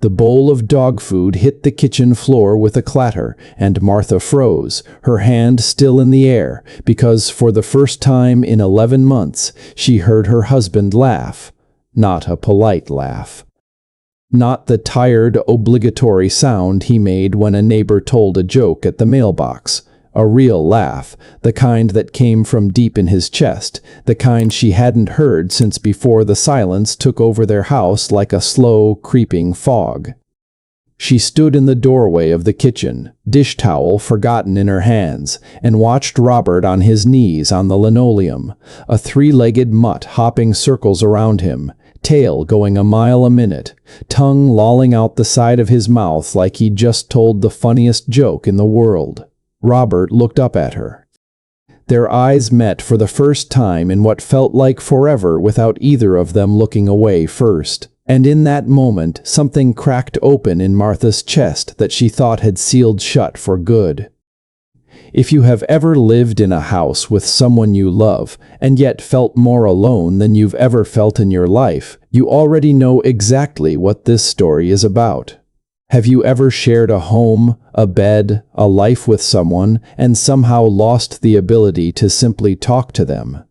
The bowl of dog food hit the kitchen floor with a clatter, and Martha froze, her hand still in the air, because for the first time in 11 months she heard her husband laugh. Not a polite laugh. Not the tired, obligatory sound he made when a neighbor told a joke at the mailbox. A real laugh, the kind that came from deep in his chest, the kind she hadn't heard since before the silence took over their house like a slow, creeping fog. She stood in the doorway of the kitchen, dish towel forgotten in her hands, and watched Robert on his knees on the linoleum, a three-legged mutt hopping circles around him, tail going a mile a minute, tongue lolling out the side of his mouth like he'd just told the funniest joke in the world. Robert looked up at her. Their eyes met for the first time in what felt like forever without either of them looking away first. And in that moment, something cracked open in Martha's chest that she thought had sealed shut for good. If you have ever lived in a house with someone you love, and yet felt more alone than you've ever felt in your life, you already know exactly what this story is about. Have you ever shared a home, a bed, a life with someone, and somehow lost the ability to simply talk to them?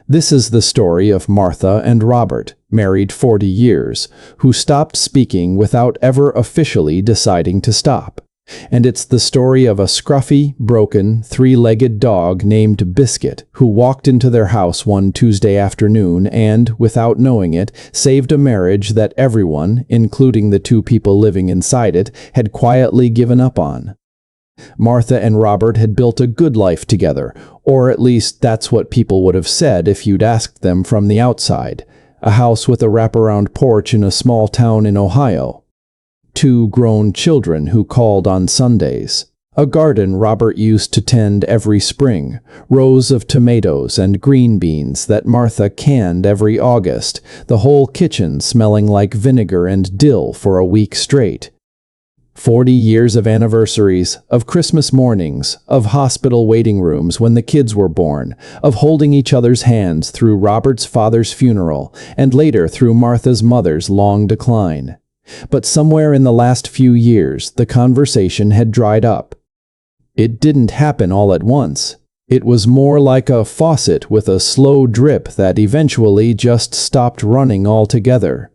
This is the story of Martha and Robert, married 40 years, who stopped speaking without ever officially deciding to stop. And it's the story of a scruffy, broken, three-legged dog named Biscuit who walked into their house one Tuesday afternoon and, without knowing it, saved a marriage that everyone, including the two people living inside it, had quietly given up on. Martha and Robert had built a good life together, or at least that's what people would have said if you'd asked them from the outside. A house with a wraparound porch in a small town in Ohio. 2 grown children who called on Sundays. A garden Robert used to tend every spring. Rows of tomatoes and green beans that Martha canned every August. The whole kitchen smelling like vinegar and dill for a week straight. 40 years of anniversaries, of Christmas mornings, of hospital waiting rooms when the kids were born, of holding each other's hands through Robert's father's funeral, and later through Martha's mother's long decline. But somewhere in the last few years, the conversation had dried up. It didn't happen all at once. It was more like a faucet with a slow drip that eventually just stopped running altogether.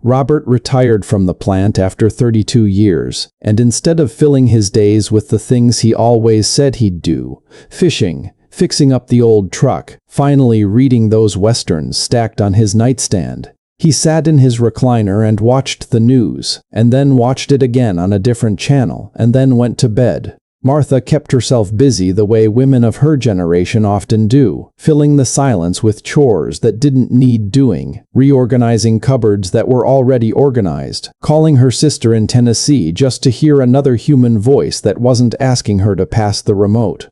Robert retired from the plant after 32 years, and instead of filling his days with the things he always said he'd do, fishing, fixing up the old truck, finally reading those westerns stacked on his nightstand, he sat in his recliner and watched the news, and then watched it again on a different channel, and then went to bed. Martha kept herself busy the way women of her generation often do, filling the silence with chores that didn't need doing, reorganizing cupboards that were already organized, calling her sister in Tennessee just to hear another human voice that wasn't asking her to pass the remote.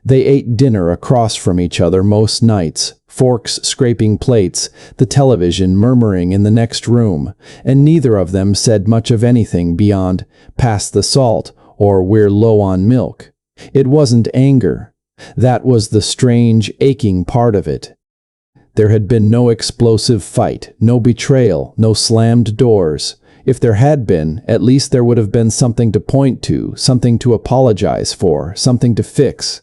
They ate dinner across from each other most nights, forks scraping plates, the television murmuring in the next room, and neither of them said much of anything beyond, "Pass the salt," or "We're low on milk." It wasn't anger. That was the strange, aching part of it. There had been no explosive fight, no betrayal, no slammed doors. If there had been, at least there would have been something to point to, something to apologize for, something to fix.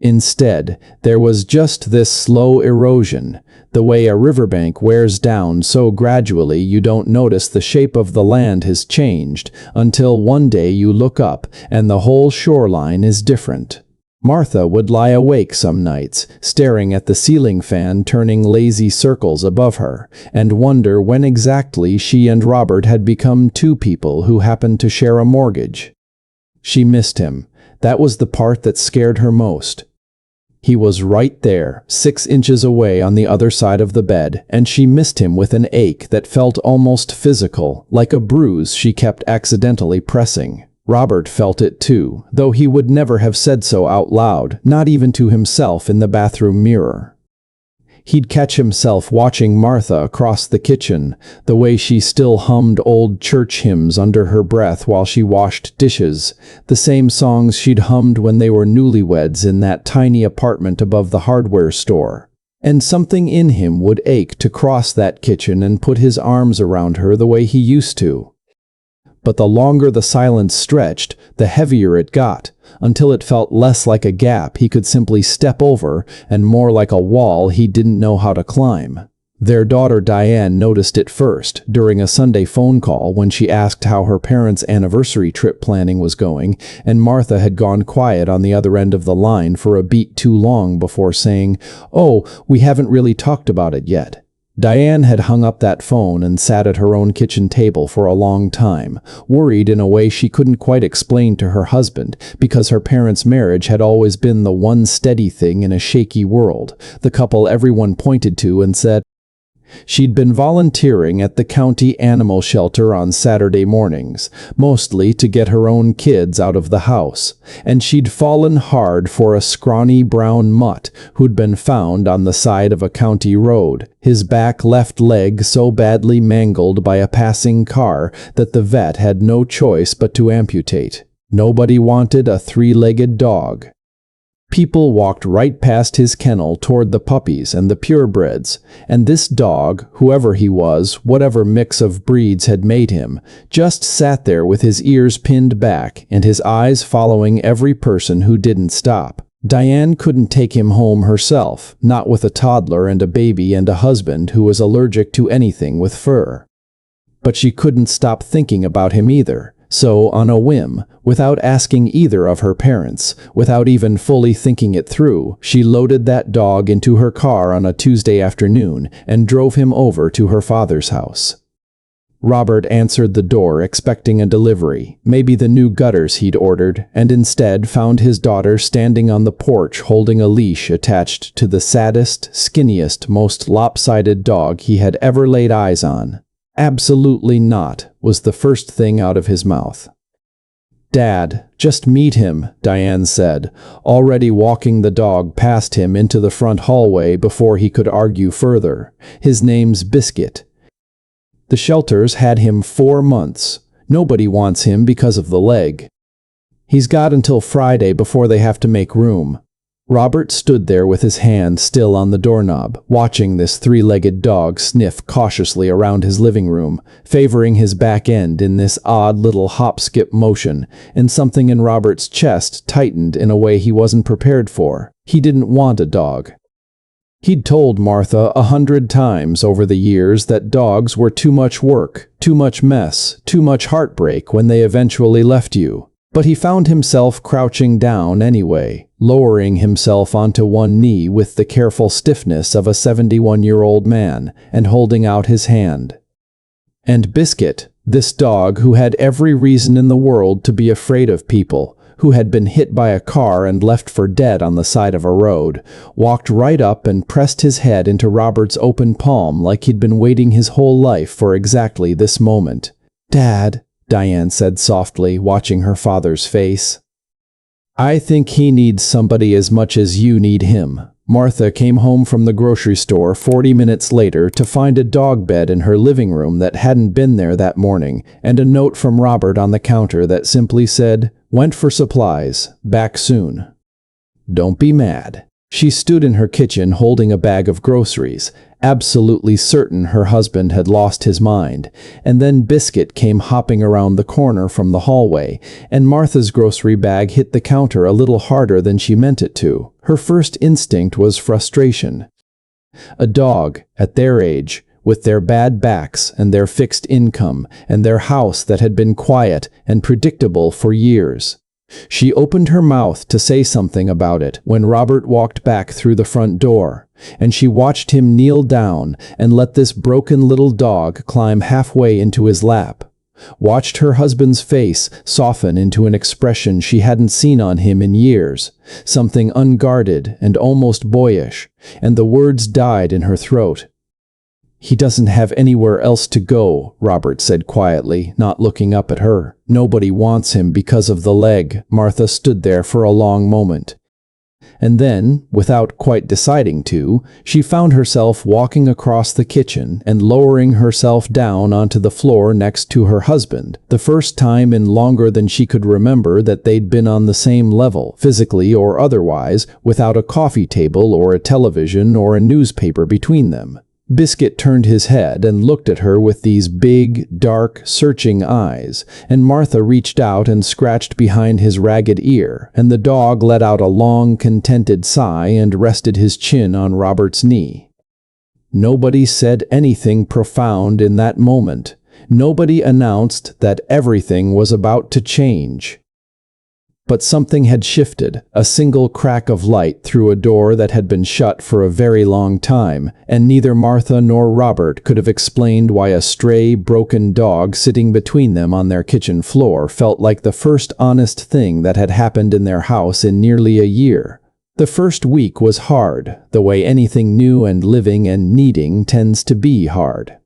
Instead, there was just this slow erosion, the way a riverbank wears down so gradually you don't notice the shape of the land has changed until one day you look up and the whole shoreline is different. Martha would lie awake some nights, staring at the ceiling fan turning lazy circles above her, and wonder when exactly she and Robert had become two people who happened to share a mortgage. She missed him. That was the part that scared her most. He was right there, 6 inches away on the other side of the bed, and she missed him with an ache that felt almost physical, like a bruise she kept accidentally pressing. Robert felt it too, though he would never have said so out loud, not even to himself in the bathroom mirror. He'd catch himself watching Martha across the kitchen, the way she still hummed old church hymns under her breath while she washed dishes, the same songs she'd hummed when they were newlyweds in that tiny apartment above the hardware store. And something in him would ache to cross that kitchen and put his arms around her the way he used to. But the longer the silence stretched, the heavier it got, until it felt less like a gap he could simply step over and more like a wall he didn't know how to climb. Their daughter Diane noticed it first during a Sunday phone call when she asked how her parents' anniversary trip planning was going, and Martha had gone quiet on the other end of the line for a beat too long before saying, "Oh, we haven't really talked about it yet." Diane had hung up that phone and sat at her own kitchen table for a long time, worried in a way she couldn't quite explain to her husband, because her parents' marriage had always been the one steady thing in a shaky world, the couple everyone pointed to and said, she'd been volunteering at the county animal shelter on Saturday mornings, mostly to get her own kids out of the house, and she'd fallen hard for a scrawny brown mutt who'd been found on the side of a county road, his back left leg so badly mangled by a passing car that the vet had no choice but to amputate. Nobody wanted a three-legged dog. People walked right past his kennel toward the puppies and the purebreds, and this dog, whoever he was, whatever mix of breeds had made him, just sat there with his ears pinned back and his eyes following every person who didn't stop. Diane couldn't take him home herself, not with a toddler and a baby and a husband who was allergic to anything with fur. But she couldn't stop thinking about him either. So, on a whim, without asking either of her parents, without even fully thinking it through, she loaded that dog into her car on a Tuesday afternoon and drove him over to her father's house. Robert answered the door expecting a delivery, maybe the new gutters he'd ordered, and instead found his daughter standing on the porch holding a leash attached to the saddest, skinniest, most lopsided dog he had ever laid eyes on. "Absolutely not," was the first thing out of his mouth. "Dad, just meet him," Diane said, already walking the dog past him into the front hallway before he could argue further. "His name's Biscuit. The shelters had him 4 months. Nobody wants him because of the leg. He's got until Friday before they have to make room." Robert stood there with his hand still on the doorknob, watching this three-legged dog sniff cautiously around his living room, favoring his back end in this odd little hop-skip motion, and something in Robert's chest tightened in a way he wasn't prepared for. He didn't want a dog. He'd told Martha 100 times over the years that dogs were too much work, too much mess, too much heartbreak when they eventually left you. But he found himself crouching down anyway, lowering himself onto one knee with the careful stiffness of a 71-year-old man, and holding out his hand. And Biscuit, this dog who had every reason in the world to be afraid of people, who had been hit by a car and left for dead on the side of a road, walked right up and pressed his head into Robert's open palm like he'd been waiting his whole life for exactly this moment. "Dad," Diane said softly, watching her father's face. "I think he needs somebody as much as you need him." Martha came home from the grocery store 40 minutes later to find a dog bed in her living room that hadn't been there that morning, and a note from Robert on the counter that simply said, "Went for supplies, back soon." "Don't be mad." She stood in her kitchen holding a bag of groceries, absolutely certain her husband had lost his mind, and then Biscuit came hopping around the corner from the hallway, and Martha's grocery bag hit the counter a little harder than she meant it to. Her first instinct was frustration. A dog, at their age, with their bad backs and their fixed income and their house that had been quiet and predictable for years. She opened her mouth to say something about it when Robert walked back through the front door, and she watched him kneel down and let this broken little dog climb halfway into his lap. Watched her husband's face soften into an expression she hadn't seen on him in years, something unguarded and almost boyish, and the words died in her throat. "He doesn't have anywhere else to go," Robert said quietly, not looking up at her. "Nobody wants him because of the leg." Martha stood there for a long moment. And then, without quite deciding to, she found herself walking across the kitchen and lowering herself down onto the floor next to her husband, the first time in longer than she could remember that they'd been on the same level, physically or otherwise, without a coffee table or a television or a newspaper between them. Biscuit turned his head and looked at her with these big, dark, searching eyes, and Martha reached out and scratched behind his ragged ear, and the dog let out a long, contented sigh and rested his chin on Robert's knee. Nobody said anything profound in that moment. Nobody announced that everything was about to change. But something had shifted, a single crack of light through a door that had been shut for a very long time, and neither Martha nor Robert could have explained why a stray, broken dog sitting between them on their kitchen floor felt like the first honest thing that had happened in their house in nearly a year. The first week was hard, the way anything new and living and needing tends to be hard.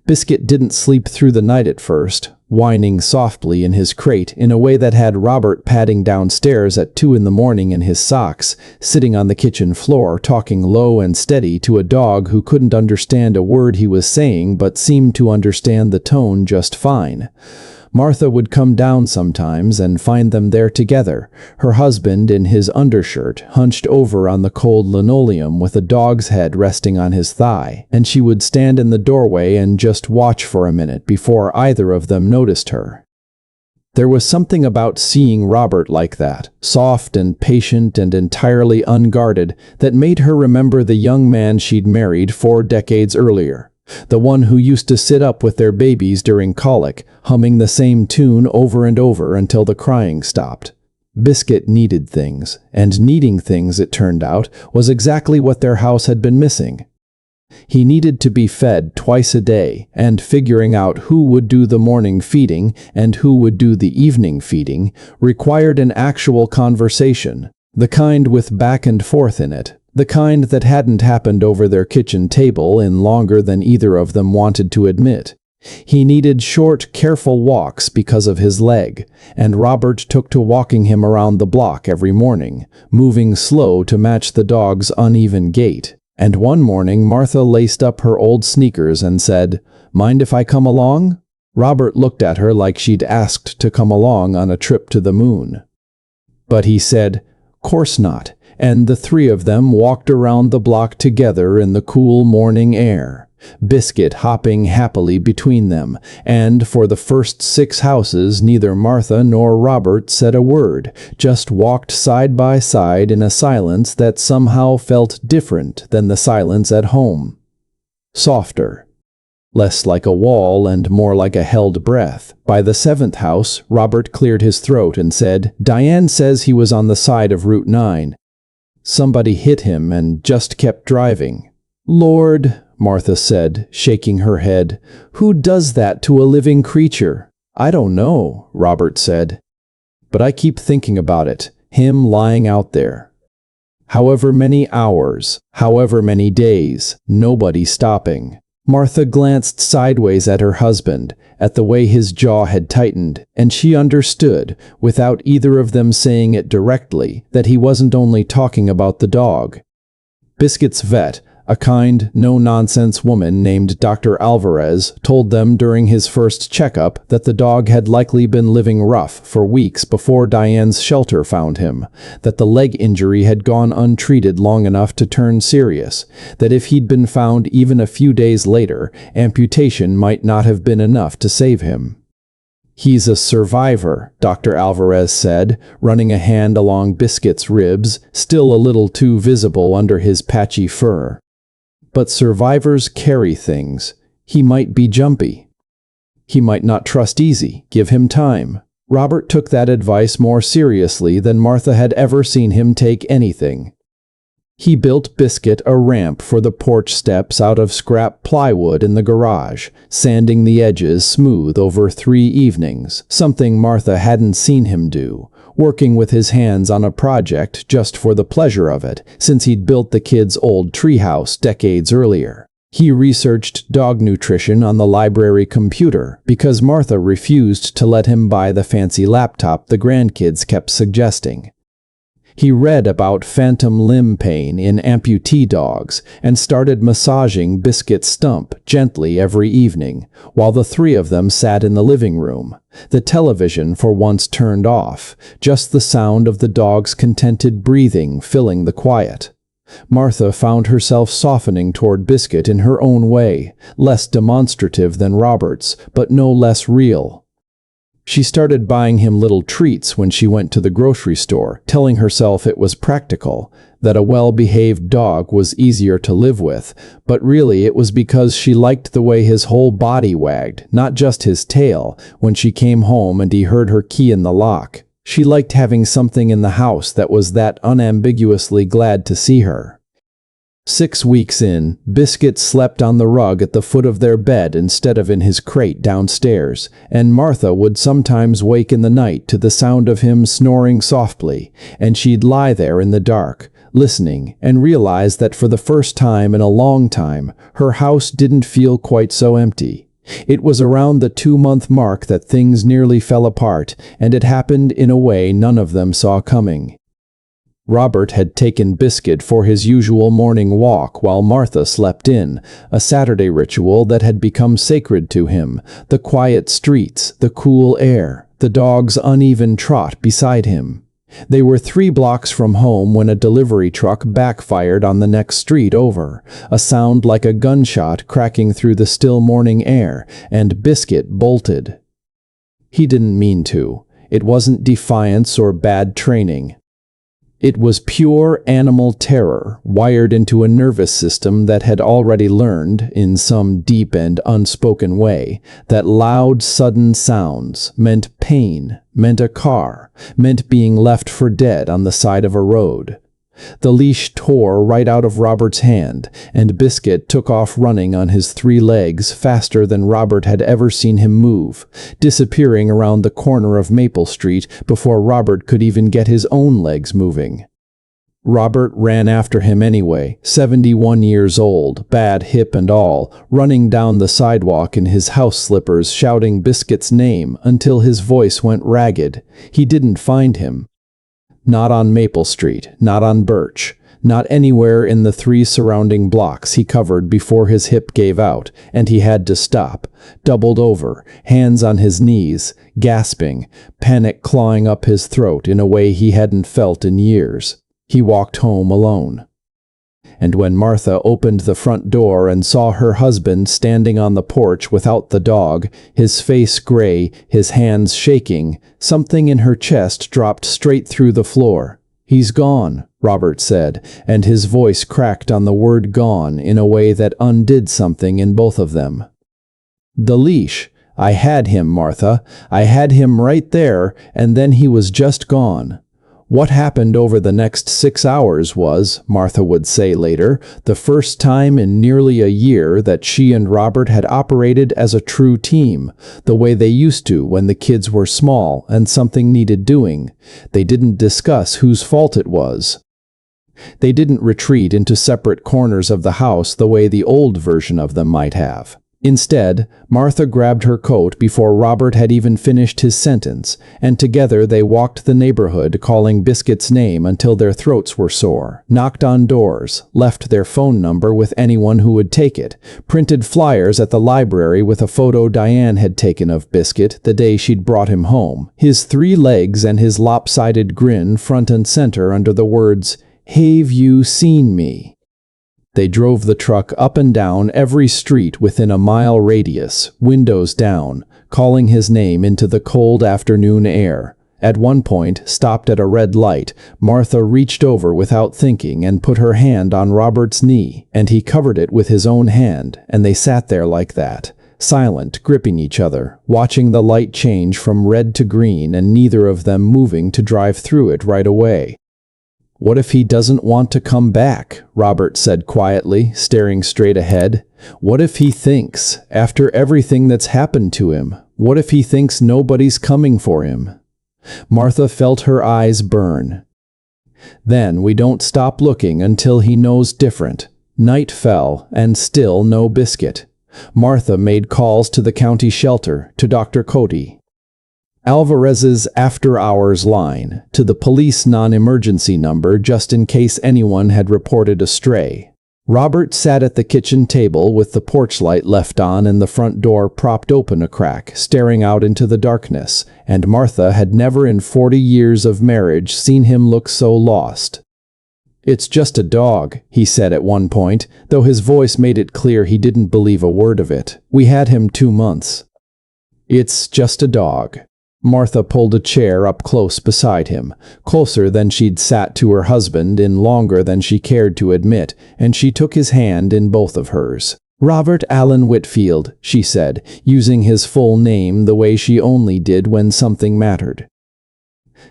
Biscuit didn't sleep through the night at first, whining softly in his crate in a way that had Robert padding downstairs at 2 a.m. in his socks, sitting on the kitchen floor talking low and steady to a dog who couldn't understand a word he was saying but seemed to understand the tone just fine. Martha would come down sometimes and find them there together, her husband in his undershirt, hunched over on the cold linoleum with a dog's head resting on his thigh, and she would stand in the doorway and just watch for a minute before either of them noticed her. There was something about seeing Robert like that, soft and patient and entirely unguarded, that made her remember the young man she'd married 4 decades earlier. The one who used to sit up with their babies during colic, humming the same tune over and over until the crying stopped. Biscuit needed things, and needing things, it turned out, was exactly what their house had been missing. He needed to be fed twice a day, and figuring out who would do the morning feeding and who would do the evening feeding required an actual conversation, the kind with back and forth in it. The kind that hadn't happened over their kitchen table in longer than either of them wanted to admit. He needed short, careful walks because of his leg, and Robert took to walking him around the block every morning, moving slow to match the dog's uneven gait. And one morning Martha laced up her old sneakers and said, "Mind if I come along?" Robert looked at her like she'd asked to come along on a trip to the moon. But he said, "Course not," and the 3 of them walked around the block together in the cool morning air, Biscuit hopping happily between them, and for the first 6 houses neither Martha nor Robert said a word, just walked side by side in a silence that somehow felt different than the silence at home. Softer. Less like a wall and more like a held breath. By the 7th house, Robert cleared his throat and said, "Diane says he was on the side of Route 9. Somebody hit him and just kept driving." "Lord," Martha said, shaking her head, "who does that to a living creature?" "I don't know," Robert said. "But I keep thinking about it, him lying out there. However many hours, however many days, nobody stopping." Martha glanced sideways at her husband, at the way his jaw had tightened, and she understood, without either of them saying it directly, that he wasn't only talking about the dog. Biscuit's vet, a kind, no-nonsense woman named Dr. Alvarez, told them during his first checkup that the dog had likely been living rough for weeks before Diane's shelter found him, that the leg injury had gone untreated long enough to turn serious, that if he'd been found even a few days later, amputation might not have been enough to save him. "He's a survivor," Dr. Alvarez said, running a hand along Biscuit's ribs, still a little too visible under his patchy fur. "But survivors carry things. He might be jumpy. He might not trust easy. Give him time." Robert took that advice more seriously than Martha had ever seen him take anything. He built Biscuit a ramp for the porch steps out of scrap plywood in the garage, sanding the edges smooth over 3 evenings, something Martha hadn't seen him do, working with his hands on a project just for the pleasure of it, since he'd built the kids' old treehouse decades earlier. He researched dog nutrition on the library computer because Martha refused to let him buy the fancy laptop the grandkids kept suggesting. He read about phantom limb pain in amputee dogs and started massaging Biscuit's stump gently every evening, while the three of them sat in the living room, the television for once turned off, just the sound of the dog's contented breathing filling the quiet. Martha found herself softening toward Biscuit in her own way, less demonstrative than Robert's, but no less real. She started buying him little treats when she went to the grocery store, telling herself it was practical, that a well-behaved dog was easier to live with, but really it was because she liked the way his whole body wagged, not just his tail, when she came home and he heard her key in the lock. She liked having something in the house that was that unambiguously glad to see her. 6 weeks in, Biscuit slept on the rug at the foot of their bed instead of in his crate downstairs, and Martha would sometimes wake in the night to the sound of him snoring softly, and she'd lie there in the dark, listening, and realize that for the first time in a long time, her house didn't feel quite so empty. It was around the 2-month mark that things nearly fell apart, and it happened in a way none of them saw coming. Robert had taken Biscuit for his usual morning walk while Martha slept in, a Saturday ritual that had become sacred to him, the quiet streets, the cool air, the dog's uneven trot beside him. They were 3 blocks from home when a delivery truck backfired on the next street over, a sound like a gunshot cracking through the still morning air, and Biscuit bolted. He didn't mean to. It wasn't defiance or bad training. It was pure animal terror, wired into a nervous system that had already learned, in some deep and unspoken way, that loud, sudden sounds meant pain, meant a car, meant being left for dead on the side of a road. The leash tore right out of Robert's hand, and Biscuit took off running on his 3 legs faster than Robert had ever seen him move, disappearing around the corner of Maple Street before Robert could even get his own legs moving. Robert ran after him anyway, 71 years old, bad hip and all, running down the sidewalk in his house slippers shouting Biscuit's name until his voice went ragged. He didn't find him. Not on Maple Street, not on Birch, not anywhere in the 3 surrounding blocks he covered before his hip gave out, and he had to stop, doubled over, hands on his knees, gasping, panic clawing up his throat in a way he hadn't felt in years. He walked home alone. And when Martha opened the front door and saw her husband standing on the porch without the dog, his face gray, his hands shaking, something in her chest dropped straight through the floor. "He's gone," Robert said, and his voice cracked on the word gone in a way that undid something in both of them. "The leash. I had him, Martha. I had him right there, and then he was just gone." What happened over the next 6 hours was, Martha would say later, the first time in nearly a year that she and Robert had operated as a true team, the way they used to when the kids were small and something needed doing. They didn't discuss whose fault it was. They didn't retreat into separate corners of the house the way the old version of them might have. Instead, Martha grabbed her coat before Robert had even finished his sentence, and together they walked the neighborhood calling Biscuit's name until their throats were sore, knocked on doors, left their phone number with anyone who would take it, printed flyers at the library with a photo Diane had taken of Biscuit the day she'd brought him home, his 3 legs and his lopsided grin front and center under the words, "Have you seen me?" They drove the truck up and down every street within a mile radius, windows down, calling his name into the cold afternoon air. At one point, stopped at a red light, Martha reached over without thinking and put her hand on Robert's knee, and he covered it with his own hand, and they sat there like that, silent, gripping each other, watching the light change from red to green and neither of them moving to drive through it right away. "What if he doesn't want to come back?" Robert said quietly, staring straight ahead. "What if he thinks, after everything that's happened to him, what if he thinks nobody's coming for him?" Martha felt her eyes burn. "Then we don't stop looking until he knows different." Night fell, and still no Biscuit. Martha made calls to the county shelter, to Dr. Cody. Alvarez's after-hours line to the police non-emergency number just in case anyone had reported a stray. Robert sat at the kitchen table with the porch light left on and the front door propped open a crack, staring out into the darkness, and Martha had never in 40 years of marriage seen him look so lost. "It's just a dog," he said at one point, though his voice made it clear he didn't believe a word of it. "We had him 2 months." "It's just a dog." Martha pulled a chair up close beside him, closer than she'd sat to her husband in longer than she cared to admit, and she took his hand in both of hers. "Robert Allen Whitfield," she said, using his full name the way she only did when something mattered.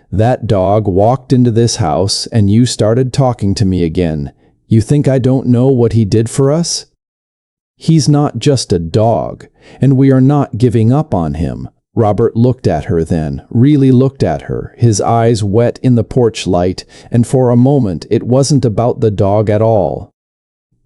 "That dog walked into this house and you started talking to me again. You think I don't know what he did for us? He's not just a dog, and we are not giving up on him." Robert looked at her then, really looked at her, his eyes wet in the porch light, and for a moment it wasn't about the dog at all.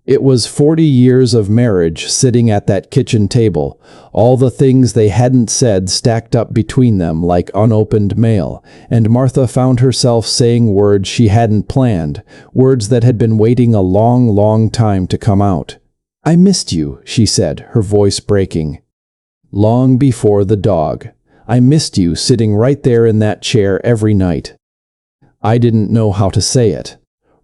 It was 40 years of marriage sitting at that kitchen table, all the things they hadn't said stacked up between them like unopened mail, and Martha found herself saying words she hadn't planned, words that had been waiting a long, long time to come out. "I missed you," she said, her voice breaking. "Long before the dog. I missed you sitting right there in that chair every night." I didn't know how to say it.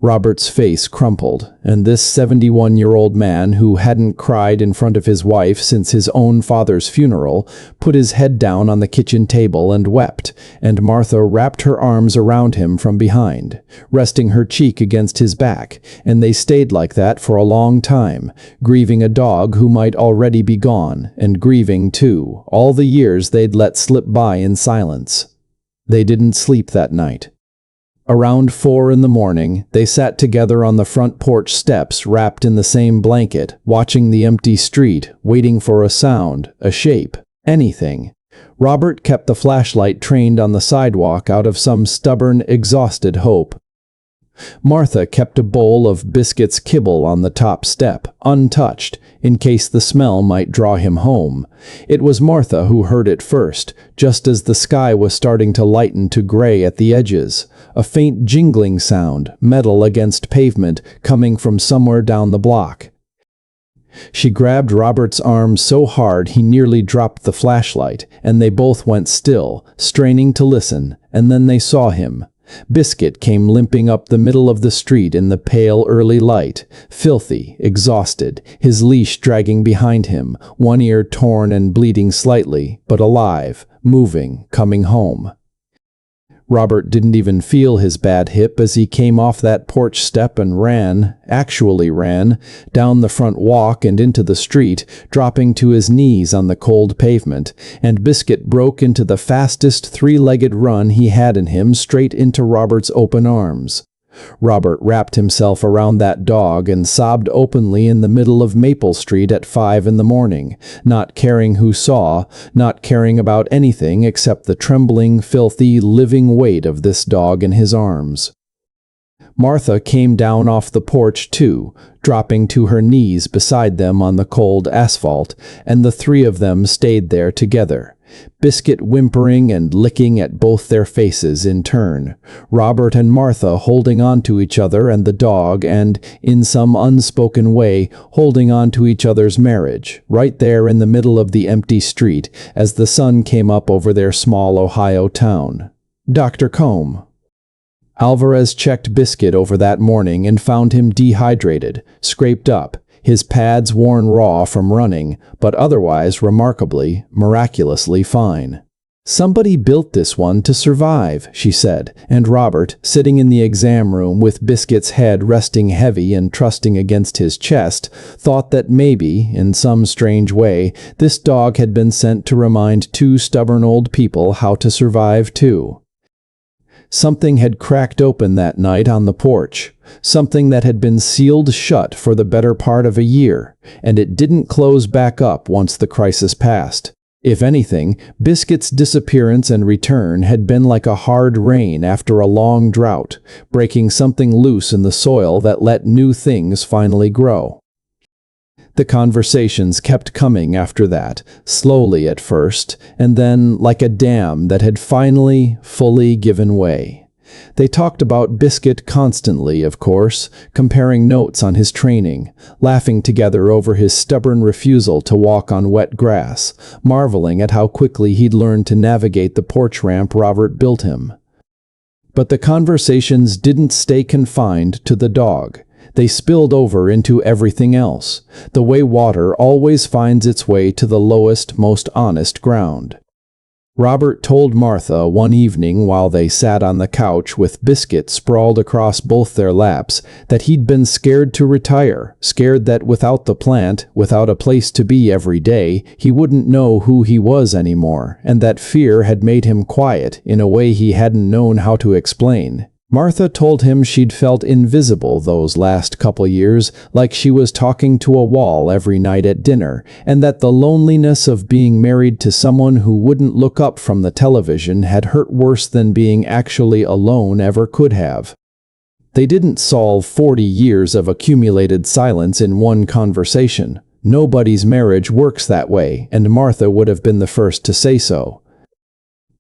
Robert's face crumpled, and this 71-year-old man who hadn't cried in front of his wife since his own father's funeral put his head down on the kitchen table and wept, and Martha wrapped her arms around him from behind, resting her cheek against his back, and they stayed like that for a long time, grieving a dog who might already be gone, and grieving, too, all the years they'd let slip by in silence. They didn't sleep that night. Around 4 in the morning, they sat together on the front porch steps wrapped in the same blanket, watching the empty street, waiting for a sound, a shape, anything. Robert kept the flashlight trained on the sidewalk out of some stubborn, exhausted hope. Martha kept a bowl of Biscuit's kibble on the top step, untouched, in case the smell might draw him home. It was Martha who heard it first, just as the sky was starting to lighten to gray at the edges. A faint jingling sound, metal against pavement, coming from somewhere down the block. She grabbed Robert's arm so hard he nearly dropped the flashlight, and they both went still, straining to listen, and then they saw him. Biscuit came limping up the middle of the street in the pale early light, filthy, exhausted, his leash dragging behind him, one ear torn and bleeding slightly, but alive, moving, coming home. Robert didn't even feel his bad hip as he came off that porch step and actually ran, down the front walk and into the street, dropping to his knees on the cold pavement, and Biscuit broke into the fastest three-legged run he had in him straight into Robert's open arms. Robert wrapped himself around that dog and sobbed openly in the middle of Maple Street at 5 in the morning, not caring who saw, not caring about anything except the trembling, filthy, living weight of this dog in his arms. Martha came down off the porch too, dropping to her knees beside them on the cold asphalt, and the three of them stayed there together. Biscuit whimpering and licking at both their faces in turn, Robert and Martha holding on to each other and the dog and, in some unspoken way, holding on to each other's marriage, right there in the middle of the empty street as the sun came up over their small Ohio town. Dr. Combe. Alvarez checked Biscuit over that morning and found him dehydrated, scraped up, his pads worn raw from running, but otherwise remarkably, miraculously fine. "Somebody built this one to survive," she said, and Robert, sitting in the exam room with Biscuit's head resting heavy and trusting against his chest, thought that maybe, in some strange way, this dog had been sent to remind two stubborn old people how to survive too. Something had cracked open that night on the porch, something that had been sealed shut for the better part of a year, and it didn't close back up once the crisis passed. If anything, Biscuit's disappearance and return had been like a hard rain after a long drought, breaking something loose in the soil that let new things finally grow. The conversations kept coming after that, slowly at first, and then like a dam that had finally, fully given way. They talked about Biscuit constantly, of course, comparing notes on his training, laughing together over his stubborn refusal to walk on wet grass, marveling at how quickly he'd learned to navigate the porch ramp Robert built him. But the conversations didn't stay confined to the dog. They spilled over into everything else, the way water always finds its way to the lowest, most honest ground. Robert told Martha one evening while they sat on the couch with Biscuit sprawled across both their laps that he'd been scared to retire, scared that without the plant, without a place to be every day, he wouldn't know who he was anymore, and that fear had made him quiet in a way he hadn't known how to explain. Martha told him she'd felt invisible those last couple years, like she was talking to a wall every night at dinner, and that the loneliness of being married to someone who wouldn't look up from the television had hurt worse than being actually alone ever could have. They didn't solve 40 years of accumulated silence in one conversation. Nobody's marriage works that way, and Martha would have been the first to say so.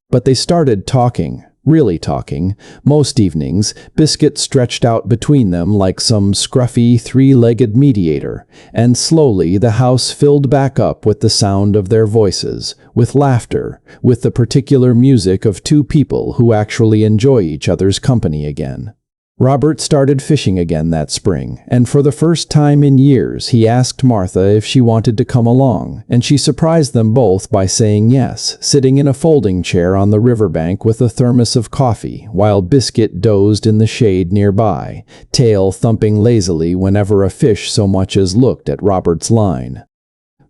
But they started talking. Really talking. Most evenings, Biscuit stretched out between them like some scruffy, three-legged mediator, and slowly the house filled back up with the sound of their voices, with laughter, with the particular music of two people who actually enjoy each other's company again. Robert started fishing again that spring, and for the first time in years he asked Martha if she wanted to come along, and she surprised them both by saying yes, sitting in a folding chair on the riverbank with a thermos of coffee, while Biscuit dozed in the shade nearby, tail thumping lazily whenever a fish so much as looked at Robert's line.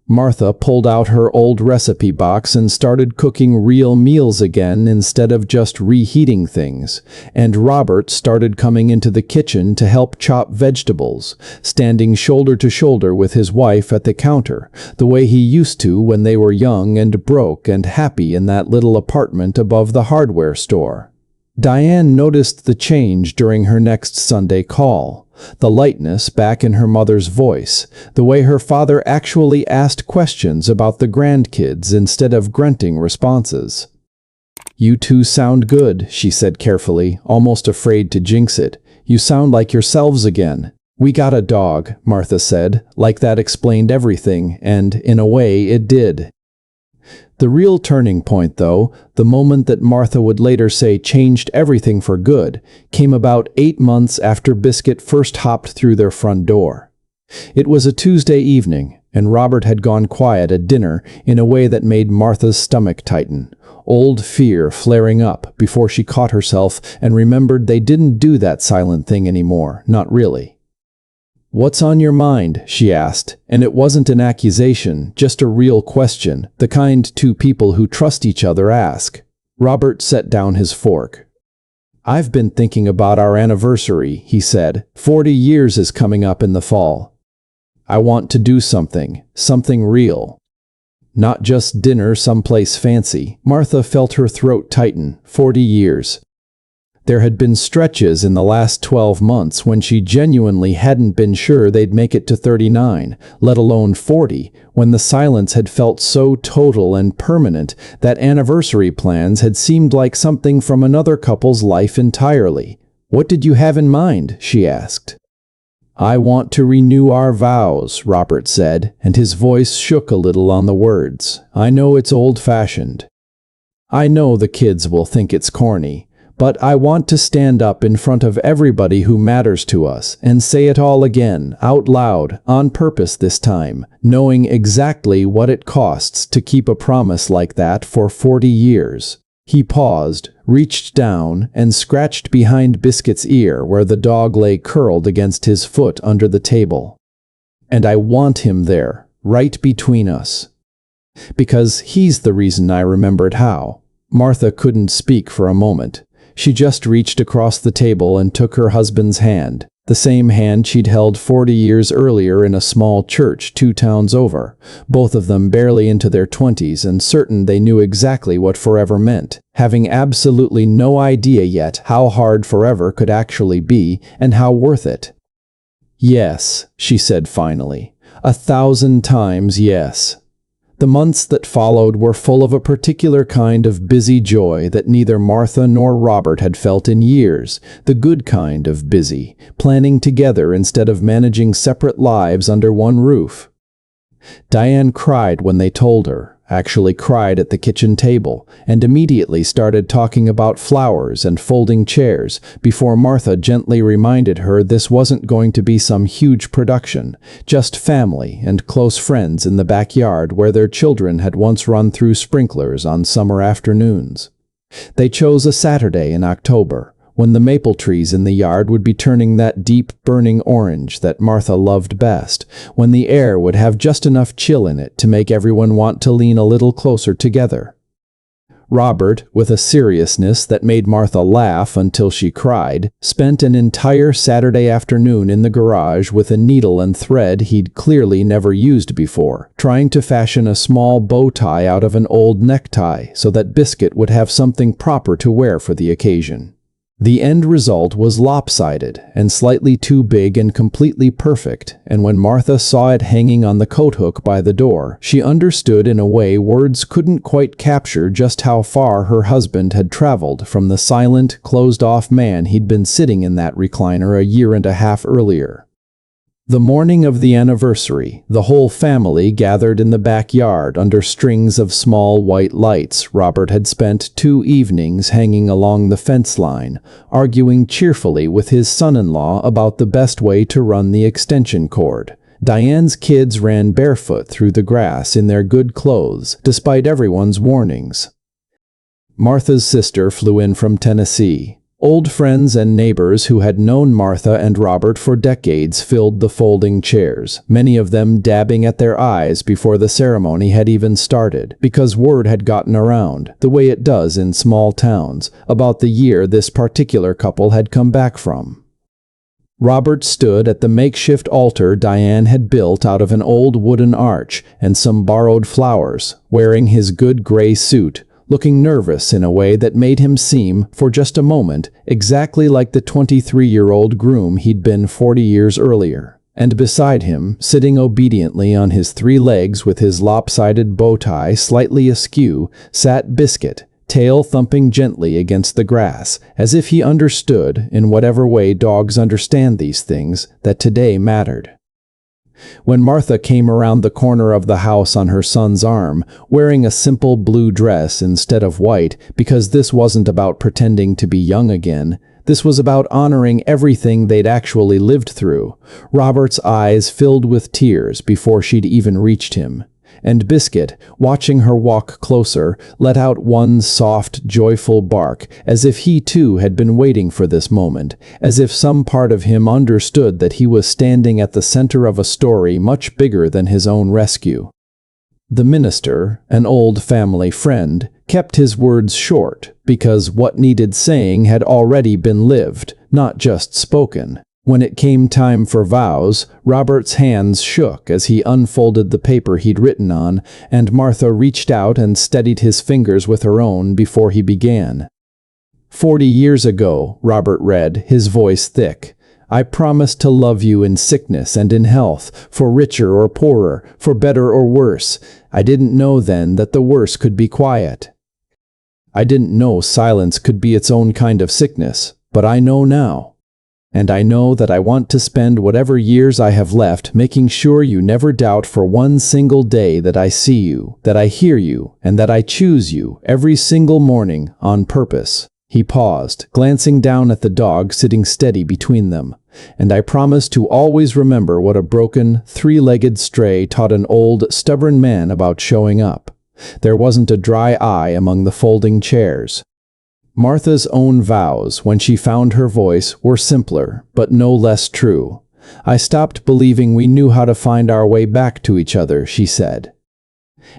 Martha pulled out her old recipe box and started cooking real meals again instead of just reheating things, and Robert started coming into the kitchen to help chop vegetables, standing shoulder to shoulder with his wife at the counter, the way he used to when they were young and broke and happy in that little apartment above the hardware store. Diane noticed the change during her next Sunday call. The lightness back in her mother's voice, the way her father actually asked questions about the grandkids instead of grunting responses. "You two sound good," she said carefully, almost afraid to jinx it. "You sound like yourselves again." "We got a dog," Martha said, like that explained everything, and in a way it did. The real turning point, though, the moment that Martha would later say changed everything for good, came about 8 months after Biscuit first hopped through their front door. It was a Tuesday evening, and Robert had gone quiet at dinner in a way that made Martha's stomach tighten, old fear flaring up before she caught herself and remembered they didn't do that silent thing anymore, not really. "What's on your mind?" she asked, and it wasn't an accusation, just a real question, the kind two people who trust each other ask. Robert set down his fork. "I've been thinking about our anniversary," he said. 40 years is coming up in the fall. I want to do something real. Not just dinner someplace fancy. Martha felt her throat tighten. 40 years. There had been stretches in the last 12 months when she genuinely hadn't been sure they'd make it to 39, let alone 40, when the silence had felt so total and permanent that anniversary plans had seemed like something from another couple's life entirely. "What did you have in mind?" she asked. "I want to renew our vows," Robert said, and his voice shook a little on the words. "I know it's old-fashioned. I know the kids will think it's corny. But I want to stand up in front of everybody who matters to us and say it all again, out loud, on purpose this time, knowing exactly what it costs to keep a promise like that for 40 years. He paused, reached down, and scratched behind Biscuit's ear where the dog lay curled against his foot under the table. "And I want him there, right between us. Because he's the reason I remembered how." Martha couldn't speak for a moment. She just reached across the table and took her husband's hand, the same hand she'd held 40 years earlier in a small church 2 towns over, both of them barely into their 20s and certain they knew exactly what forever meant, having absolutely no idea yet how hard forever could actually be and how worth it. "Yes," she said finally, 1,000 times yes. The months that followed were full of a particular kind of busy joy that neither Martha nor Robert had felt in years, the good kind of busy, planning together instead of managing separate lives under one roof. Diane cried when they told her, actually cried at the kitchen table, and immediately started talking about flowers and folding chairs before Martha gently reminded her this wasn't going to be some huge production, just family and close friends in the backyard where their children had once run through sprinklers on summer afternoons. They chose a Saturday in October, when the maple trees in the yard would be turning that deep, burning orange that Martha loved best, when the air would have just enough chill in it to make everyone want to lean a little closer together. Robert, with a seriousness that made Martha laugh until she cried, spent an entire Saturday afternoon in the garage with a needle and thread he'd clearly never used before, trying to fashion a small bow tie out of an old necktie so that Biscuit would have something proper to wear for the occasion. The end result was lopsided and slightly too big and completely perfect, and when Martha saw it hanging on the coat hook by the door, she understood in a way words couldn't quite capture just how far her husband had traveled from the silent, closed-off man he'd been sitting in that recliner a year and a half earlier. The morning of the anniversary, the whole family gathered in the backyard under strings of small white lights. Robert had spent 2 evenings hanging along the fence line, arguing cheerfully with his son-in-law about the best way to run the extension cord. Diane's kids ran barefoot through the grass in their good clothes, despite everyone's warnings. Martha's sister flew in from Tennessee. Old friends and neighbors who had known Martha and Robert for decades filled the folding chairs, many of them dabbing at their eyes before the ceremony had even started, because word had gotten around, the way it does in small towns, about the year this particular couple had come back from. Robert stood at the makeshift altar Diane had built out of an old wooden arch and some borrowed flowers, wearing his good gray suit, looking nervous in a way that made him seem, for just a moment, exactly like the 23-year-old groom he'd been 40 years earlier. And beside him, sitting obediently on his 3 legs with his lopsided bow tie slightly askew, sat Biscuit, tail thumping gently against the grass, as if he understood, in whatever way dogs understand these things, that today mattered. When Martha came around the corner of the house on her son's arm, wearing a simple blue dress instead of white, because this wasn't about pretending to be young again, this was about honoring everything they'd actually lived through, Robert's eyes filled with tears before she'd even reached him. And Biscuit, watching her walk closer, let out one soft, joyful bark, as if he too had been waiting for this moment, as if some part of him understood that he was standing at the center of a story much bigger than his own rescue. The minister, an old family friend, kept his words short, because what needed saying had already been lived, not just spoken. When it came time for vows, Robert's hands shook as he unfolded the paper he'd written on, and Martha reached out and steadied his fingers with her own before he began. 40 years ago, Robert read, his voice thick, I promised to love you in sickness and in health, for richer or poorer, for better or worse. I didn't know then that the worse could be quiet. I didn't know silence could be its own kind of sickness, but I know now. And I know that I want to spend whatever years I have left making sure you never doubt for one single day that I see you, that I hear you, and that I choose you every single morning on purpose. He paused, glancing down at the dog sitting steady between them. And I promise to always remember what a broken, 3-legged stray taught an old, stubborn man about showing up. There wasn't a dry eye among the folding chairs. Martha's own vows, when she found her voice, were simpler, but no less true. I stopped believing we knew how to find our way back to each other, she said.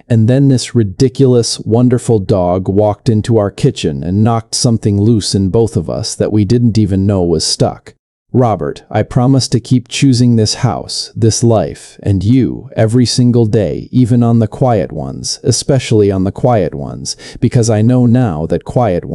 And then this ridiculous, wonderful dog walked into our kitchen and knocked something loose in both of us that we didn't even know was stuck. Robert, I promise to keep choosing this house, this life, and you every single day, even on the quiet ones, especially on the quiet ones, because I know now that quiet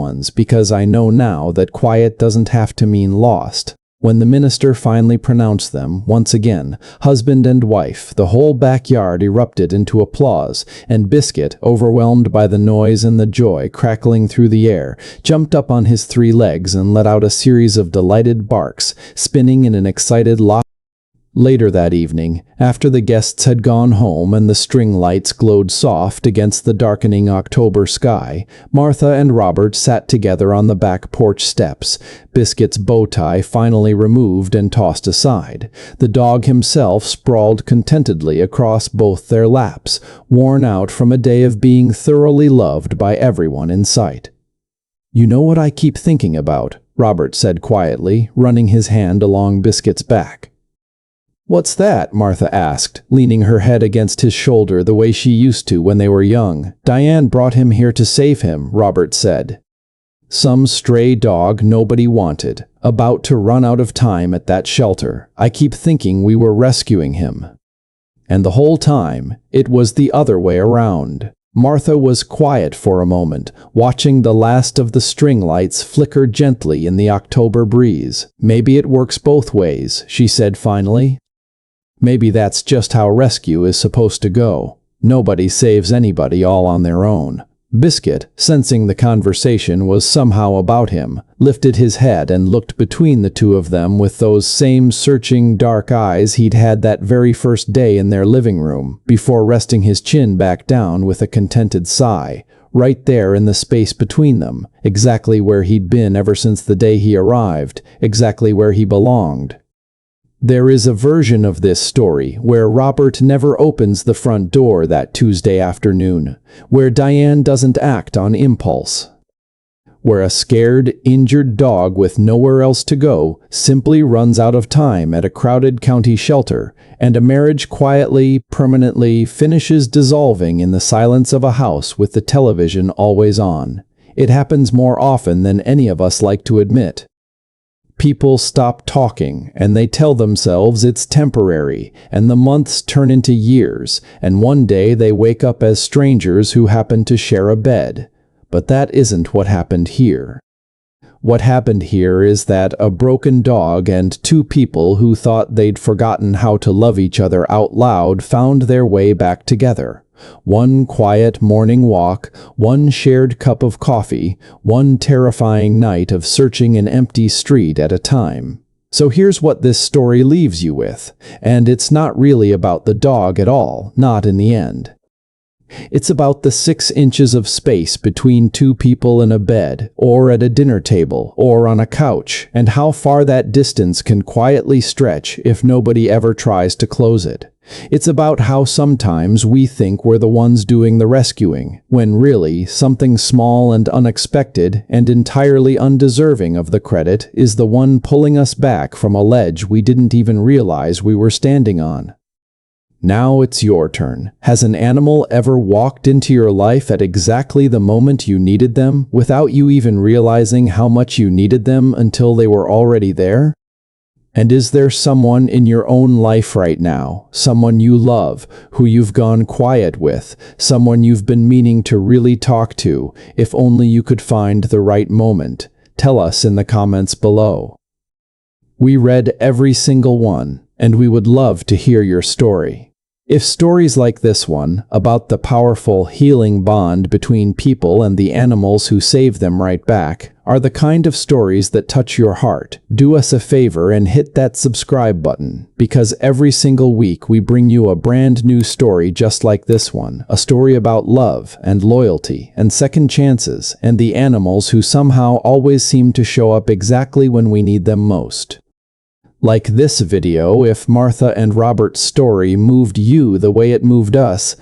doesn't have to mean lost. When the minister finally pronounced them, once again, husband and wife, the whole backyard erupted into applause, and Biscuit, overwhelmed by the noise and the joy crackling through the air, jumped up on his 3 legs and let out a series of delighted barks, spinning in an excited lock. Later that evening, after the guests had gone home and the string lights glowed soft against the darkening October sky, Martha and Robert sat together on the back porch steps, Biscuit's bow tie finally removed and tossed aside. The dog himself sprawled contentedly across both their laps, worn out from a day of being thoroughly loved by everyone in sight. "You know what I keep thinking about?" Robert said quietly, running his hand along Biscuit's back. "What's that?" Martha asked, leaning her head against his shoulder the way she used to when they were young. "Diane brought him here to save him," Robert said. "Some stray dog nobody wanted, about to run out of time at that shelter. I keep thinking we were rescuing him. And the whole time, it was the other way around." Martha was quiet for a moment, watching the last of the string lights flicker gently in the October breeze. "Maybe it works both ways," she said finally. "Maybe that's just how rescue is supposed to go. Nobody saves anybody all on their own." Biscuit, sensing the conversation was somehow about him, lifted his head and looked between the two of them with those same searching dark eyes he'd had that very first day in their living room, before resting his chin back down with a contented sigh, right there in the space between them, exactly where he'd been ever since the day he arrived, exactly where he belonged. There is a version of this story where Robert never opens the front door that Tuesday afternoon, where Diane doesn't act on impulse, where a scared, injured dog with nowhere else to go simply runs out of time at a crowded county shelter, and a marriage quietly, permanently finishes dissolving in the silence of a house with the television always on. It happens more often than any of us like to admit. People stop talking, and they tell themselves it's temporary, and the months turn into years, and one day they wake up as strangers who happen to share a bed. But that isn't what happened here. What happened here is that a broken dog and 2 people who thought they'd forgotten how to love each other out loud found their way back together. One quiet morning walk, one shared cup of coffee, one terrifying night of searching an empty street at a time. So here's what this story leaves you with, and it's not really about the dog at all, not in the end. It's about the 6 inches of space between 2 people in a bed, or at a dinner table, or on a couch, and how far that distance can quietly stretch if nobody ever tries to close it. It's about how sometimes we think we're the ones doing the rescuing, when really something small and unexpected and entirely undeserving of the credit is the one pulling us back from a ledge we didn't even realize we were standing on. Now it's your turn. Has an animal ever walked into your life at exactly the moment you needed them, without you even realizing how much you needed them until they were already there? And is there someone in your own life right now, someone you love, who you've gone quiet with, someone you've been meaning to really talk to, if only you could find the right moment? Tell us in the comments below. We read every single one, and we would love to hear your story. If stories like this one, about the powerful healing bond between people and the animals who save them right back, are the kind of stories that touch your heart, do us a favor and hit that subscribe button, because every single week we bring you a brand new story just like this one, a story about love and loyalty and second chances and the animals who somehow always seem to show up exactly when we need them most. Like this video, if Martha and Robert's story moved you the way it moved us,